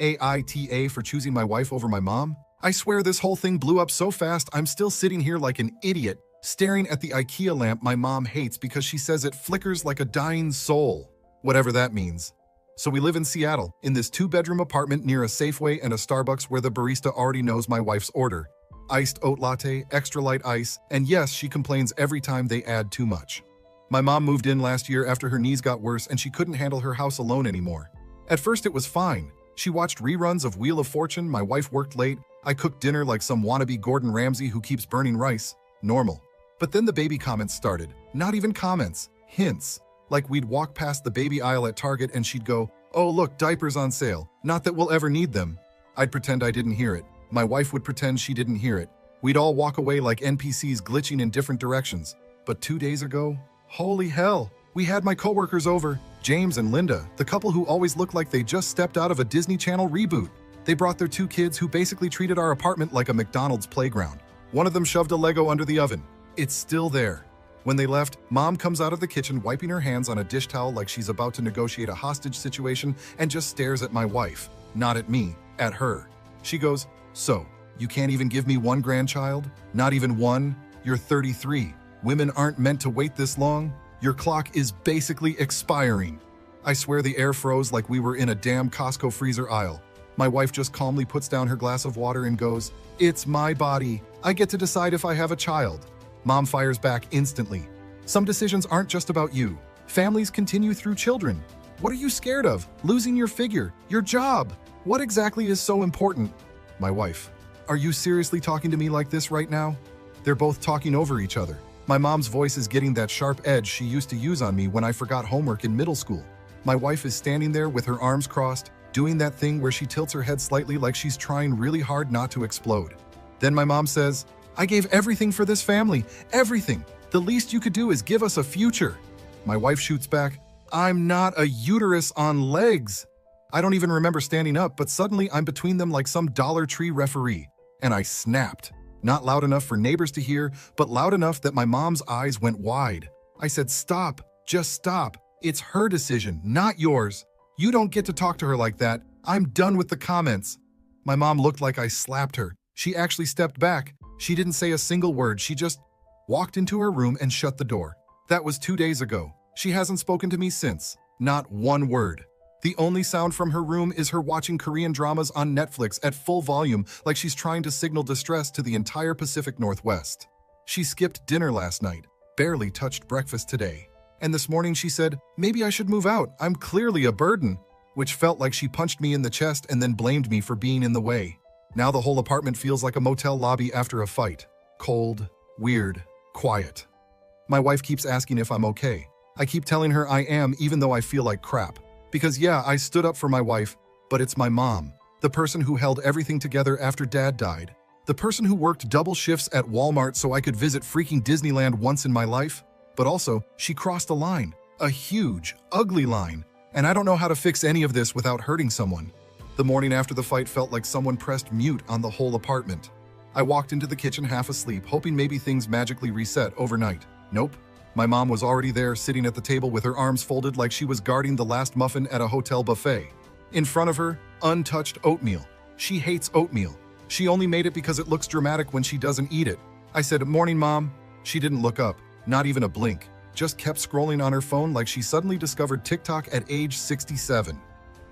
AITA for choosing my wife over my mom? I swear this whole thing blew up so fast I'm still sitting here like an idiot, staring at the IKEA lamp my mom hates because she says it flickers like a dying soul. Whatever that means. So we live in Seattle, in this 2-bedroom apartment near a Safeway and a Starbucks where the barista already knows my wife's order. Iced oat latte, extra light ice, and yes, she complains every time they add too much. My mom moved in last year after her knees got worse and she couldn't handle her house alone anymore. At first it was fine. She watched reruns of Wheel of Fortune, my wife worked late, I cooked dinner like some wannabe Gordon Ramsay who keeps burning rice. Normal. But then the baby comments started. Not even comments. Hints. Like we'd walk past the baby aisle at Target and she'd go, "Oh look, diapers on sale. Not that we'll ever need them." I'd pretend I didn't hear it. My wife would pretend she didn't hear it. We'd all walk away like NPCs glitching in different directions. But 2 days ago, holy hell, we had my coworkers over, James and Linda, the couple who always looked like they just stepped out of a Disney Channel reboot. They brought their 2 kids who basically treated our apartment like a McDonald's playground. One of them shoved a Lego under the oven. It's still there. When they left, Mom comes out of the kitchen wiping her hands on a dish towel like she's about to negotiate a hostage situation and just stares at my wife. Not at me, at her. She goes, "So, you can't even give me 1 grandchild? Not even 1? You're 33. Women aren't meant to wait this long. Your clock is basically expiring." I swear the air froze like we were in a damn Costco freezer aisle. My wife just calmly puts down her glass of water and goes, "It's my body. I get to decide if I have a child." Mom fires back instantly. "Some decisions aren't just about you. Families continue through children. What are you scared of? Losing your figure? Your job? What exactly is so important?" My wife, "Are you seriously talking to me like this right now?" They're both talking over each other. My mom's voice is getting that sharp edge she used to use on me when I forgot homework in middle school. My wife is standing there with her arms crossed, doing that thing where she tilts her head slightly like she's trying really hard not to explode. Then my mom says, "I gave everything for this family, everything. The least you could do is give us a future." My wife shoots back, "I'm not a uterus on legs." I don't even remember standing up, but suddenly I'm between them like some Dollar Tree referee. And I snapped. Not loud enough for neighbors to hear, but loud enough that my mom's eyes went wide. I said, "Stop, just stop. It's her decision, not yours. You don't get to talk to her like that. I'm done with the comments." My mom looked like I slapped her. She actually stepped back. She didn't say a single word. She just walked into her room and shut the door. That was 2 days ago. She hasn't spoken to me since. Not one word. The only sound from her room is her watching Korean dramas on Netflix at full volume like she's trying to signal distress to the entire Pacific Northwest. She skipped dinner last night, barely touched breakfast today. And this morning she said, "Maybe I should move out. I'm clearly a burden," which felt like she punched me in the chest and then blamed me for being in the way. Now the whole apartment feels like a motel lobby after a fight. Cold, weird, quiet. My wife keeps asking if I'm okay. I keep telling her I am even though I feel like crap. Because yeah, I stood up for my wife, but it's my mom, the person who held everything together after Dad died, the person who worked double shifts at Walmart so I could visit freaking Disneyland once in my life. But also, she crossed a line, a huge, ugly line, and I don't know how to fix any of this without hurting someone. The morning after the fight felt like someone pressed mute on the whole apartment. I walked into the kitchen half asleep, hoping maybe things magically reset overnight. Nope. My mom was already there, sitting at the table with her arms folded like she was guarding the last muffin at a hotel buffet. In front of her, untouched oatmeal. She hates oatmeal. She only made it because it looks dramatic when she doesn't eat it. I said, "Morning, Mom." She didn't look up, not even a blink. Just kept scrolling on her phone like she suddenly discovered TikTok at age 67.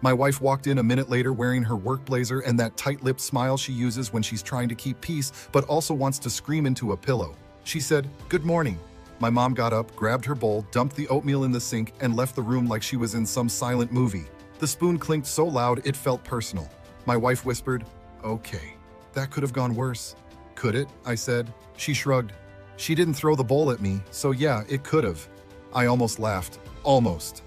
My wife walked in a minute later wearing her work blazer and that tight-lipped smile she uses when she's trying to keep peace but also wants to scream into a pillow. She said, "Good morning." My mom got up, grabbed her bowl, dumped the oatmeal in the sink, and left the room like she was in some silent movie. The spoon clinked so loud it felt personal. My wife whispered, "Okay, that could have gone worse." "Could it?" I said. She shrugged. She didn't throw the bowl at me, so yeah, it could have. I almost laughed. Almost.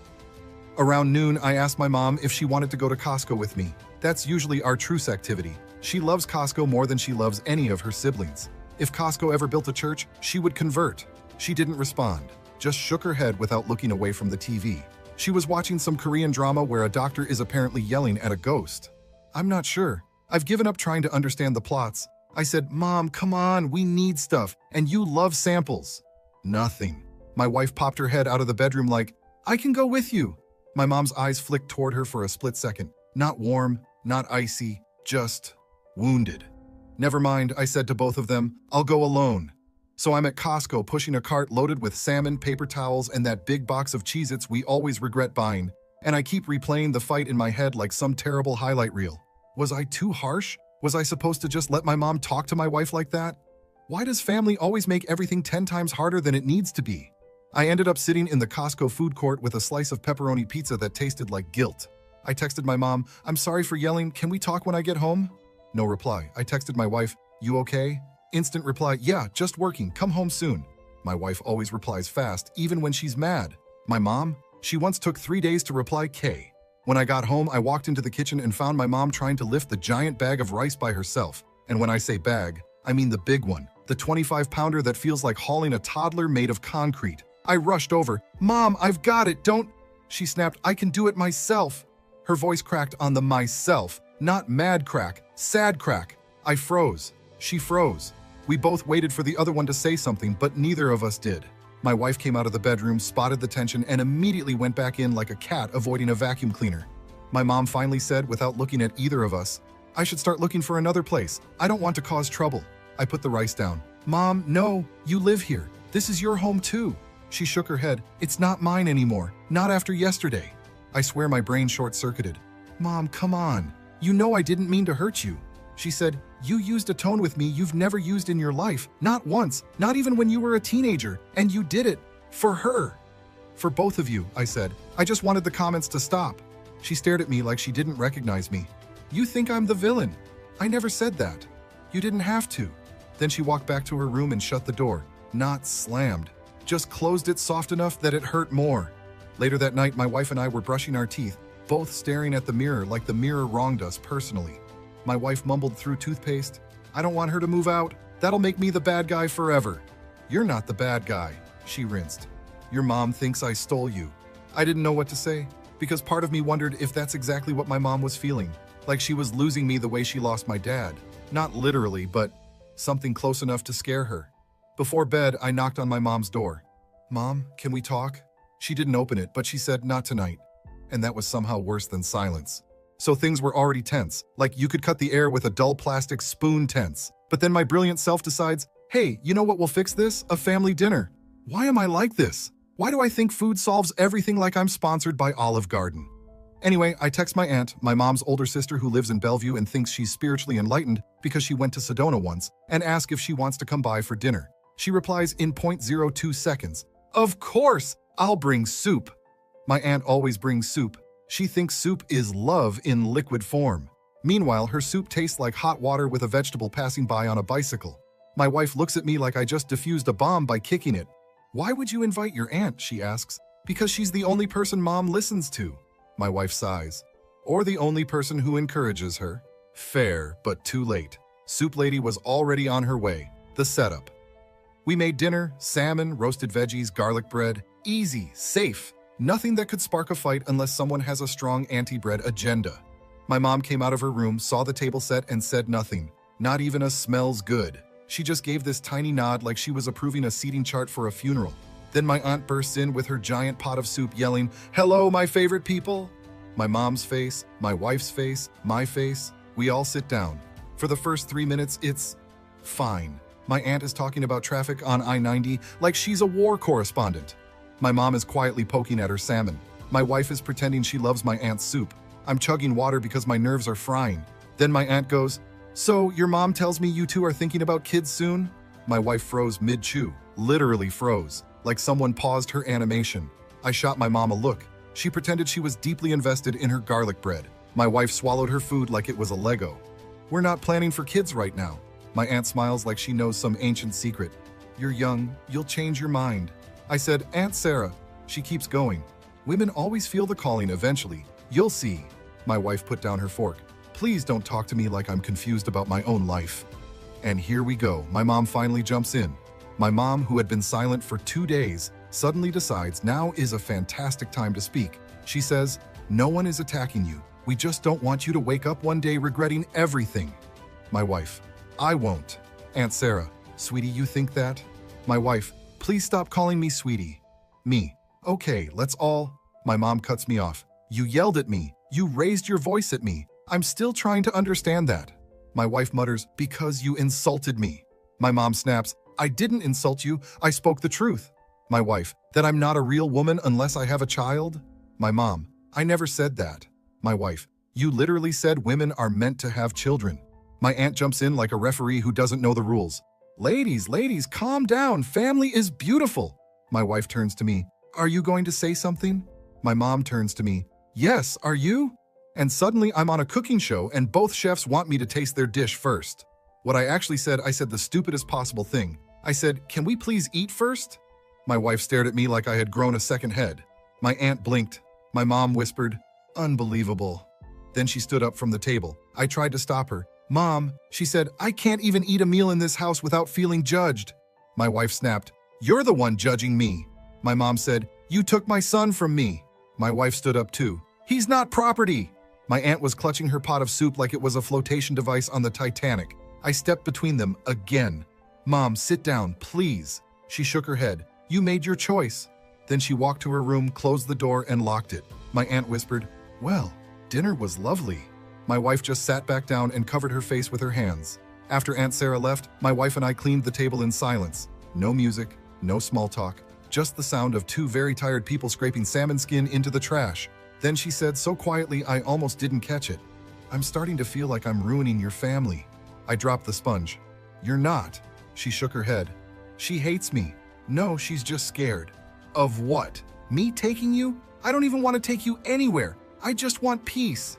Around noon, I asked my mom if she wanted to go to Costco with me. That's usually our truce activity. She loves Costco more than she loves any of her siblings. If Costco ever built a church, she would convert. She didn't respond, just shook her head without looking away from the TV. She was watching some Korean drama where a doctor is apparently yelling at a ghost. I'm not sure. I've given up trying to understand the plots. I said, "Mom, come on, we need stuff, and you love samples." Nothing. My wife popped her head out of the bedroom like, "I can go with you." My mom's eyes flicked toward her for a split second. Not warm, Not icy, just wounded. Never mind, I said to both of them, I'll go alone. So I'm at Costco pushing a cart loaded with salmon, paper towels, and that big box of Cheez-Its we always regret buying, and I keep replaying the fight in my head like some terrible highlight reel. Was I too harsh? Was I supposed to just let my mom talk to my wife like that? Why does family always make everything 10 times harder than it needs to be? I ended up sitting in the Costco food court with a slice of pepperoni pizza that tasted like guilt. I texted my mom, I'm sorry for yelling, can we talk when I get home? No reply. I texted my wife, you okay? Instant reply, yeah, just working, come home soon. My wife always replies fast, even when she's mad. My mom? She once took 3 days to reply K. When I got home, I walked into the kitchen and found my mom trying to lift the giant bag of rice by herself. And when I say bag, I mean the big one, the 25-pounder that feels like hauling a toddler made of concrete. I rushed over. Mom, I've got it, don't... She snapped, I can do it myself. Her voice cracked on the myself, not mad crack, sad crack. I froze. She froze. We both waited for the other one to say something, but neither of us did. My wife came out of the bedroom, spotted the tension, and immediately went back in like a cat avoiding a vacuum cleaner. My mom finally said, without looking at either of us, I should start looking for another place. I don't want to cause trouble. I put the rice down. Mom, no, you live here. This is your home too. She shook her head. It's not mine anymore. Not after yesterday. I swear my brain short-circuited. Mom, come on. You know I didn't mean to hurt you. She said, you used a tone with me you've never used in your life. Not once. Not even when you were a teenager. And you did it. For her. For both of you, I said. I just wanted the comments to stop. She stared at me like she didn't recognize me. You think I'm the villain. I never said that. You didn't have to. Then she walked back to her room and shut the door. Not slammed. Just closed it soft enough that it hurt more. Later that night, my wife and I were brushing our teeth, both staring at the mirror like the mirror wronged us personally. My wife mumbled through toothpaste, I don't want her to move out. That'll make me the bad guy forever. You're not the bad guy, she rinsed. Your mom thinks I stole you. I didn't know what to say, because part of me wondered if that's exactly what my mom was feeling, like she was losing me the way she lost my dad. Not literally, but something close enough to scare her. Before bed, I knocked on my mom's door. Mom, can we talk? She didn't open it, but she said, not tonight. And that was somehow worse than silence. So things were already tense, like you could cut the air with a dull plastic spoon tense. But then my brilliant self decides, hey, you know what will fix this? A family dinner. Why am I like this? Why do I think food solves everything like I'm sponsored by Olive Garden? Anyway, I text my aunt, my mom's older sister who lives in Bellevue and thinks she's spiritually enlightened because she went to Sedona once, and ask if she wants to come by for dinner. She replies in 0.02 seconds. Of course, I'll bring soup. My aunt always brings soup. She thinks soup is love in liquid form. Meanwhile, her soup tastes like hot water with a vegetable passing by on a bicycle. My wife looks at me like I just defused a bomb by kicking it. Why would you invite your aunt, she asks. Because she's the only person mom listens to. My wife sighs. Or the only person who encourages her. Fair, but too late. Soup lady was already on her way. The setup. We made dinner, salmon, roasted veggies, garlic bread. Easy, safe. Nothing that could spark a fight unless someone has a strong anti-bread agenda. My mom came out of her room, saw the table set, and said nothing. Not even a smells good. She just gave this tiny nod like she was approving a seating chart for a funeral. Then my aunt bursts in with her giant pot of soup yelling, hello, my favorite people. My mom's face, my wife's face, my face. We all sit down. For the first 3 minutes, it's fine. My aunt is talking about traffic on I-90 like she's a war correspondent. My mom is quietly poking at her salmon. My wife is pretending she loves my aunt's soup. I'm chugging water because my nerves are frying. Then my aunt goes, so your mom tells me you two are thinking about kids soon? My wife froze mid-chew, literally froze, like someone paused her animation. I shot my mom a look. She pretended she was deeply invested in her garlic bread. My wife swallowed her food like it was a Lego. We're not planning for kids right now. My aunt smiles like she knows some ancient secret. You're young, you'll change your mind. I said, Aunt Sarah. She keeps going. Women always feel the calling eventually. You'll see. My wife put down her fork. Please don't talk to me like I'm confused about my own life. And here we go. My mom finally jumps in. My mom, who had been silent for 2 days, suddenly decides now is a fantastic time to speak. She says, no one is attacking you. We just don't want you to wake up one day regretting everything. My wife, I won't. Aunt Sarah, sweetie, you think that? My wife, please stop calling me sweetie. Me, okay, let's all. My mom cuts me off. You yelled at me. You raised your voice at me. I'm still trying to understand that. My wife mutters, because you insulted me. My mom snaps, I didn't insult you, I spoke the truth. My wife, that I'm not a real woman unless I have a child? My mom, I never said that. My wife, you literally said women are meant to have children. My aunt jumps in like a referee who doesn't know the rules. Ladies, calm down, family is beautiful. My wife turns to me, are you going to say something? My mom turns to me, yes, are you? And suddenly I'm on a cooking show and both chefs want me to taste their dish first. What I actually said, I said the stupidest possible thing. I said, can we please eat first? My wife stared at me like I had grown a second head. My aunt blinked. My mom whispered, unbelievable. Then she stood up from the table. I tried to stop her. Mom, she said, I can't even eat a meal in this house without feeling judged. My wife snapped, you're the one judging me. My mom said, you took my son from me. My wife stood up too. He's not property. My aunt was clutching her pot of soup like it was a flotation device on the Titanic. I stepped between them again. Mom, sit down, please. She shook her head. You made your choice. Then she walked to her room, closed the door, and locked it. My aunt whispered, well, dinner was lovely. My wife just sat back down and covered her face with her hands. After Aunt Sarah left, my wife and I cleaned the table in silence. No music, no small talk, just the sound of two very tired people scraping salmon skin into the trash. Then she said so quietly I almost didn't catch it, I'm starting to feel like I'm ruining your family. I dropped the sponge. You're not. She shook her head. She hates me. No, she's just scared. Of what? Me taking you? I don't even want to take you anywhere. I just want peace.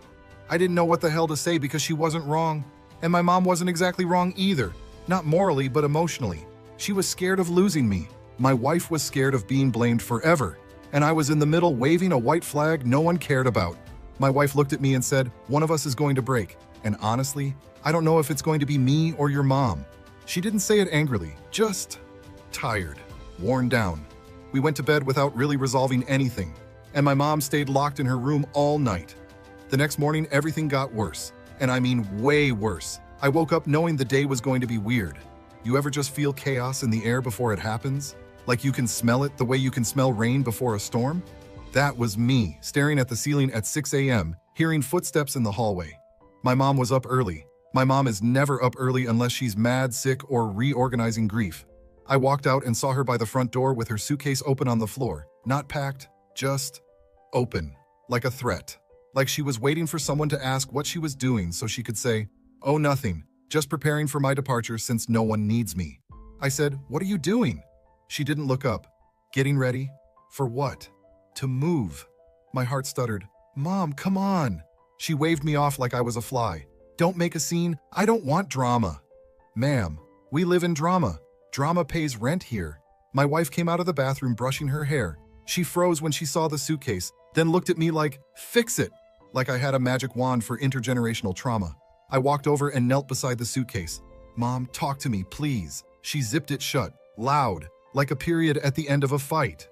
I didn't know what the hell to say because she wasn't wrong. And my mom wasn't exactly wrong either. Not morally, but emotionally. She was scared of losing me. My wife was scared of being blamed forever. And I was in the middle waving a white flag no one cared about. My wife looked at me and said, one of us is going to break. And honestly, I don't know if it's going to be me or your mom. She didn't say it angrily, just tired, worn down. We went to bed without really resolving anything. And my mom stayed locked in her room all night. The next morning, everything got worse. And I mean way worse. I woke up knowing the day was going to be weird. You ever just feel chaos in the air before it happens? Like you can smell it the way you can smell rain before a storm? That was me, staring at the ceiling at 6 a.m., hearing footsteps in the hallway. My mom was up early. My mom is never up early unless she's mad, sick, or reorganizing grief. I walked out and saw her by the front door with her suitcase open on the floor. Not packed, just open, like a threat. Like she was waiting for someone to ask what she was doing so she could say, oh, nothing, just preparing for my departure since no one needs me. I said, what are you doing? She didn't look up. Getting ready? For what? To move. My heart stuttered. Mom, come on. She waved me off like I was a fly. Don't make a scene. I don't want drama. Ma'am, we live in drama. Drama pays rent here. My wife came out of the bathroom brushing her hair. She froze when she saw the suitcase, then looked at me like, fix it, like I had a magic wand for intergenerational trauma. I walked over and knelt beside the suitcase. Mom, talk to me, please. She zipped it shut, loud, like a period at the end of a fight.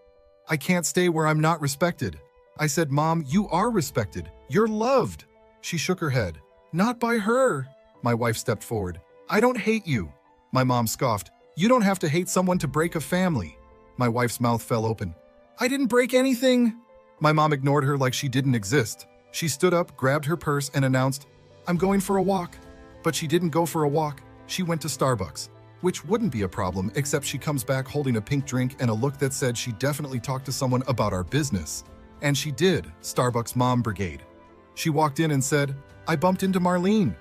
I can't stay where I'm not respected. I said, Mom, you are respected. You're loved. She shook her head. Not by her. My wife stepped forward. I don't hate you. My mom scoffed. You don't have to hate someone to break a family. My wife's mouth fell open. I didn't break anything. My mom ignored her like she didn't exist. She stood up, grabbed her purse, and announced, I'm going for a walk. But she didn't go for a walk. She went to Starbucks, which wouldn't be a problem except she comes back holding a pink drink and a look that said she definitely talked to someone about our business. And she did, Starbucks Mom Brigade. She walked in and said, I bumped into Marlene.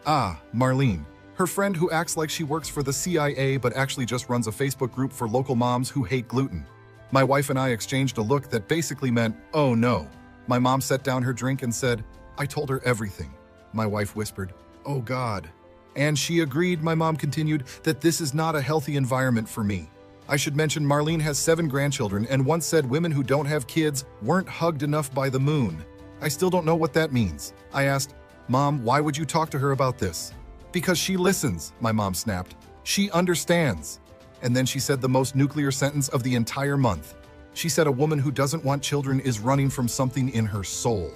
Ah, Marlene. Her friend who acts like she works for the CIA but actually just runs a Facebook group for local moms who hate gluten. My wife and I exchanged a look that basically meant, oh no. My mom set down her drink and said, I told her everything. My wife whispered, oh God. And she agreed, my mom continued, that this is not a healthy environment for me. I should mention Marlene has 7 grandchildren and once said women who don't have kids weren't hugged enough by the moon. I still don't know what that means. I asked, Mom, why would you talk to her about this? Because she listens, my mom snapped. She understands. And then she said the most nuclear sentence of the entire month. She said a woman who doesn't want children is running from something in her soul.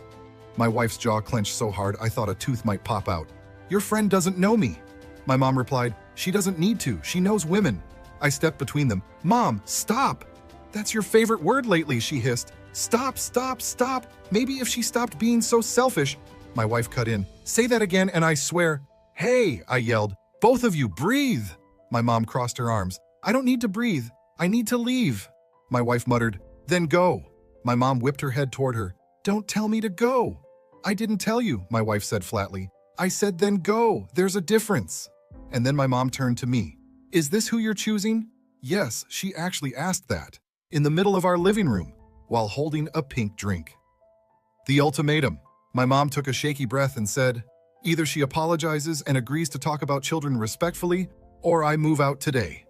My wife's jaw clenched so hard I thought a tooth might pop out. Your friend doesn't know me. My mom replied, she doesn't need to. She knows women. I stepped between them. Mom, stop. That's your favorite word lately, she hissed. Stop, stop, stop. Maybe if she stopped being so selfish. My wife cut in. Say that again and I swear. Hey, I yelled. Both of you, breathe. My mom crossed her arms. I don't need to breathe. I need to leave. My wife muttered, then go. My mom whipped her head toward her. Don't tell me to go. I didn't tell you, my wife said flatly. I said then go. There's a difference. And then my mom turned to me. Is this who you're choosing? Yes, she actually asked that. In the middle of our living room, while holding a pink drink. The ultimatum. My mom took a shaky breath and said, either she apologizes and agrees to talk about children respectfully, or I move out today.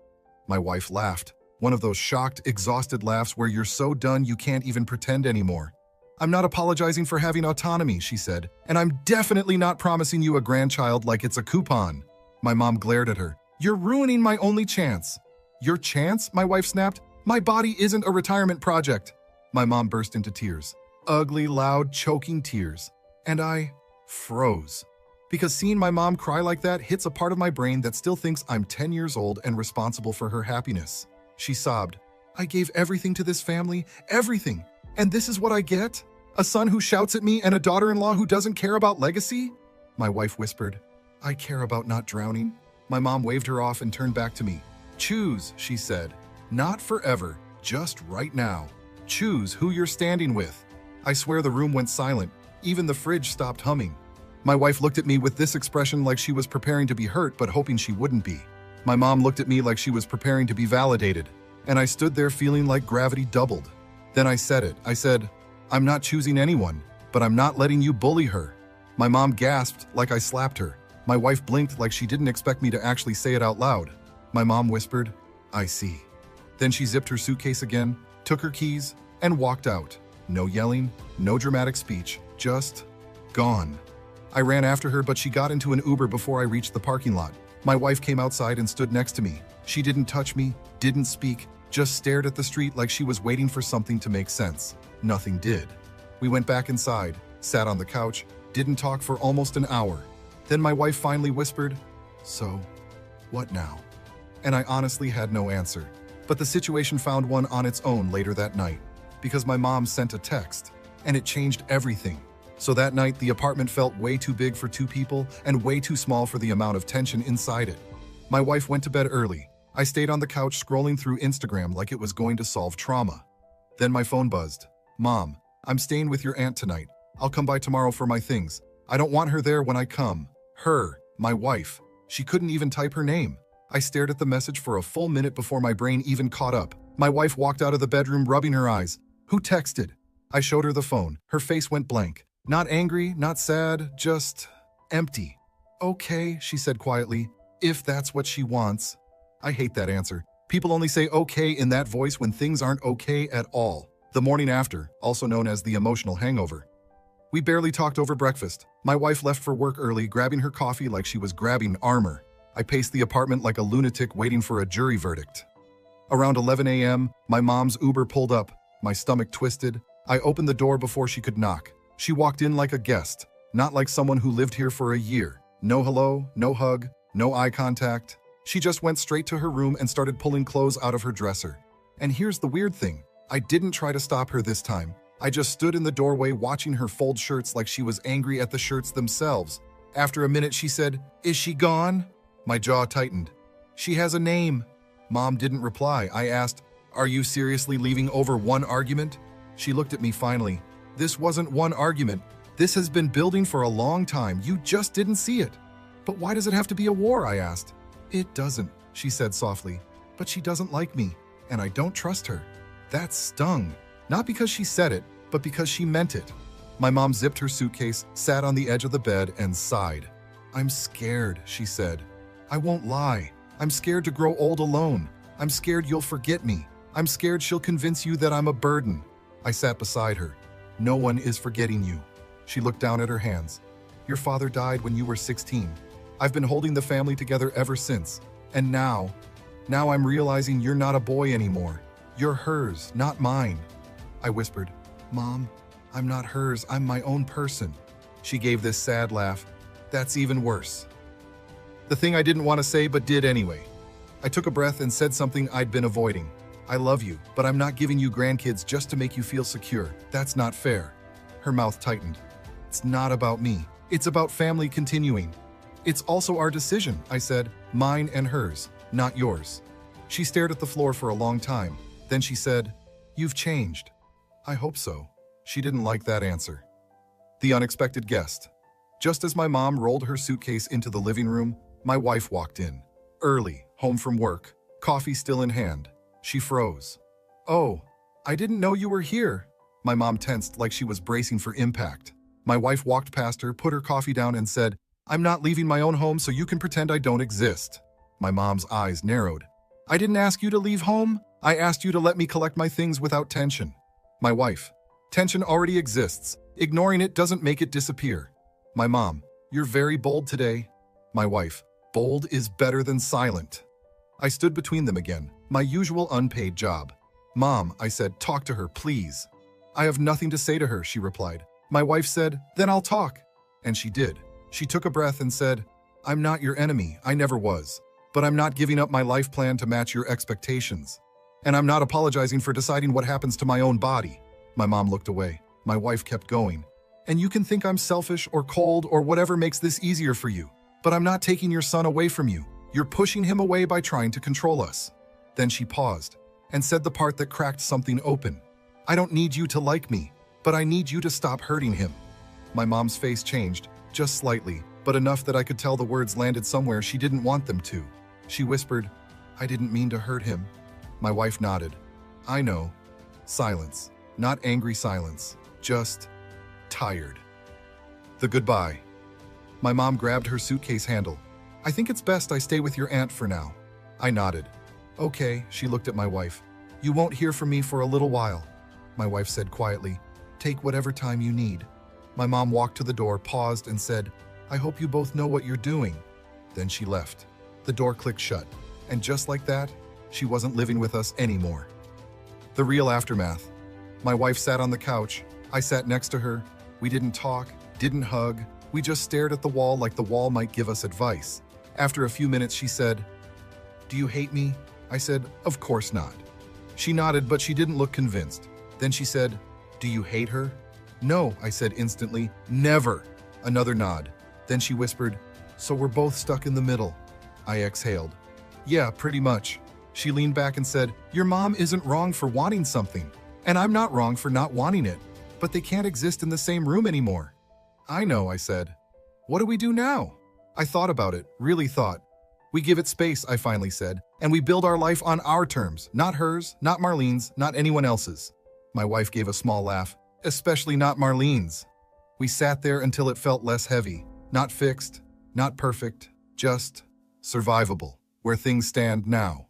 My wife laughed. One of those shocked, exhausted laughs where you're so done you can't even pretend anymore. I'm not apologizing for having autonomy, she said, and I'm definitely not promising you a grandchild like it's a coupon. My mom glared at her. You're ruining my only chance. Your chance? My wife snapped. My body isn't a retirement project. My mom burst into tears. Ugly, loud, choking tears. And I froze. Because seeing my mom cry like that hits a part of my brain that still thinks I'm 10 years old and responsible for her happiness. She sobbed. I gave everything to this family, everything. And this is what I get? A son who shouts at me and a daughter-in-law who doesn't care about legacy? My wife whispered, I care about not drowning. My mom waved her off and turned back to me. Choose, she said. Not forever, just right now. Choose who you're standing with. I swear the room went silent. Even the fridge stopped humming. My wife looked at me with this expression like she was preparing to be hurt but hoping she wouldn't be. My mom looked at me like she was preparing to be validated. And I stood there feeling like gravity doubled. Then I said it. I said, I'm not choosing anyone, but I'm not letting you bully her. My mom gasped like I slapped her. My wife blinked like she didn't expect me to actually say it out loud. My mom whispered, I see. Then she zipped her suitcase again, took her keys, and walked out. No yelling, no dramatic speech, just gone. I ran after her, but she got into an Uber before I reached the parking lot. My wife came outside and stood next to me. She didn't touch me, didn't speak, just stared at the street like she was waiting for something to make sense. Nothing did. We went back inside, sat on the couch, didn't talk for almost an hour. Then my wife finally whispered, so, what now? And I honestly had no answer. But the situation found one on its own later that night, because my mom sent a text, and it changed everything. So that night, the apartment felt way too big for two people and way too small for the amount of tension inside it. My wife went to bed early. I stayed on the couch scrolling through Instagram like it was going to solve trauma. Then my phone buzzed. Mom, I'm staying with your aunt tonight. I'll come by tomorrow for my things. I don't want her there when I come. Her, my wife. She couldn't even type her name. I stared at the message for a full minute before my brain even caught up. My wife walked out of the bedroom rubbing her eyes. Who texted? I showed her the phone. Her face went blank. Not angry, not sad, just empty. Okay, she said quietly, if that's what she wants. I hate that answer. People only say okay in that voice when things aren't okay at all. The morning after, also known as the emotional hangover. We barely talked over breakfast. My wife left for work early, grabbing her coffee like she was grabbing armor. I paced the apartment like a lunatic waiting for a jury verdict. Around 11 a.m., my mom's Uber pulled up. My stomach twisted. I opened the door before she could knock. She walked in like a guest, not like someone who lived here for a year. No hello, no hug, no eye contact. She just went straight to her room and started pulling clothes out of her dresser. And here's the weird thing. I didn't try to stop her this time. I just stood in the doorway watching her fold shirts like she was angry at the shirts themselves. After a minute, she said, "Is she gone?" My jaw tightened. "She has a name." Mom didn't reply. I asked, "Are you seriously leaving over one argument?" She looked at me finally. "This wasn't one argument. This has been building for a long time. You just didn't see it." "But why does it have to be a war?" I asked. "It doesn't," she said softly. "But she doesn't like me, and I don't trust her." That stung. Not because she said it, but because she meant it. My mom zipped her suitcase, sat on the edge of the bed, and sighed. "I'm scared," she said. "I won't lie. I'm scared to grow old alone. I'm scared you'll forget me. I'm scared she'll convince you that I'm a burden." I sat beside her. "No one is forgetting you." She looked down at her hands. "Your father died when you were 16. I've been holding the family together ever since. And now I'm realizing you're not a boy anymore. You're hers, not mine." I whispered, "Mom, I'm not hers, I'm my own person." She gave this sad laugh. "That's even worse." The thing I didn't want to say but did anyway. I took a breath and said something I'd been avoiding. "I love you, but I'm not giving you grandkids just to make you feel secure. That's not fair." Her mouth tightened. "It's not about me. It's about family continuing. It's also our decision, I said, mine and hers, not yours. She stared at the floor for a long time. Then she said, "You've changed." I hope so. She didn't like that answer. The unexpected guest. Just as my mom rolled her suitcase into the living room, my wife walked in. Early, home from work, coffee still in hand. She froze. "Oh, I didn't know you were here." My mom tensed like she was bracing for impact. My wife walked past her, put her coffee down and said, "I'm not leaving my own home so you can pretend I don't exist." My mom's eyes narrowed. "I didn't ask you to leave home. I asked you to let me collect my things without tension." My wife. "Tension already exists. Ignoring it doesn't make it disappear." My mom. "You're very bold today." My wife. "Bold is better than silent." I stood between them again, my usual unpaid job. "Mom," I said, "talk to her, please." "I have nothing to say to her," she replied. My wife said, "Then I'll talk." And she did. She took a breath and said, "I'm not your enemy, I never was. But I'm not giving up my life plan to match your expectations. And I'm not apologizing for deciding what happens to my own body." My mom looked away. My wife kept going. "And you can think I'm selfish or cold or whatever makes this easier for you. But I'm not taking your son away from you. You're pushing him away by trying to control us." Then she paused and said the part that cracked something open. "I don't need you to like me, but I need you to stop hurting him." My mom's face changed, just slightly, but enough that I could tell the words landed somewhere she didn't want them to. She whispered, "I didn't mean to hurt him." My wife nodded. "I know." Silence. Not angry silence, just tired. The goodbye. My mom grabbed her suitcase handle. "I think it's best I stay with your aunt for now." I nodded. "Okay," she looked at my wife. "You won't hear from me for a little while." My wife said quietly, "Take whatever time you need." My mom walked to the door, paused, and said, "I hope you both know what you're doing." Then she left. The door clicked shut. And just like that, she wasn't living with us anymore. The real aftermath. My wife sat on the couch. I sat next to her. We didn't talk, didn't hug. We just stared at the wall like the wall might give us advice. After a few minutes, she said, "Do you hate me?" I said, "Of course not." She nodded, but she didn't look convinced. Then she said, "Do you hate her?" "No," I said instantly. "Never." Another nod. Then she whispered, "So we're both stuck in the middle." I exhaled. "Yeah, pretty much." She leaned back and said, "Your mom isn't wrong for wanting something, and I'm not wrong for not wanting it, but they can't exist in the same room anymore." "I know," I said. "What do we do now?" I thought about it, really thought. "We give it space," I finally said, "and we build our life on our terms, not hers, not Marlene's, not anyone else's." My wife gave a small laugh, "Especially not Marlene's." We sat there until it felt less heavy, not fixed, not perfect, just survivable, where things stand now.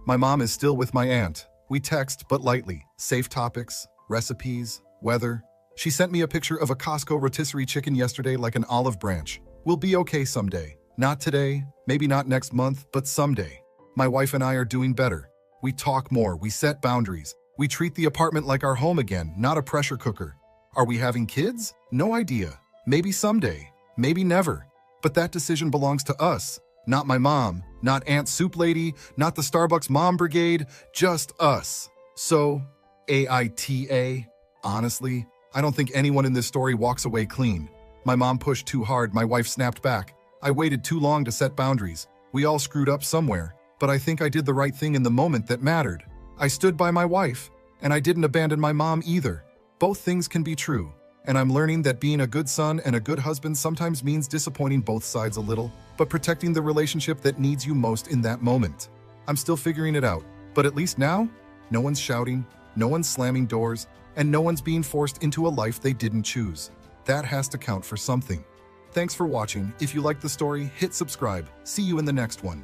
My mom is still with my aunt. We text, but lightly, safe topics, recipes, weather. She sent me a picture of a Costco rotisserie chicken yesterday like an olive branch. We'll be okay someday. Not today, maybe not next month, but someday. My wife and I are doing better. We talk more, we set boundaries. We treat the apartment like our home again, not a pressure cooker. Are we having kids? No idea. Maybe someday, maybe never. But that decision belongs to us. Not my mom, not Aunt Soup Lady, not the Starbucks Mom Brigade, just us. So, AITA, honestly, I don't think anyone in this story walks away clean. My mom pushed too hard, my wife snapped back. I waited too long to set boundaries. We all screwed up somewhere, but I think I did the right thing in the moment that mattered. I stood by my wife, and I didn't abandon my mom either. Both things can be true, and I'm learning that being a good son and a good husband sometimes means disappointing both sides a little, but protecting the relationship that needs you most in that moment. I'm still figuring it out, but at least now, no one's shouting, no one's slamming doors, and no one's being forced into a life they didn't choose. That has to count for something. Thanks for watching. If you liked the story, hit subscribe. See you in the next one.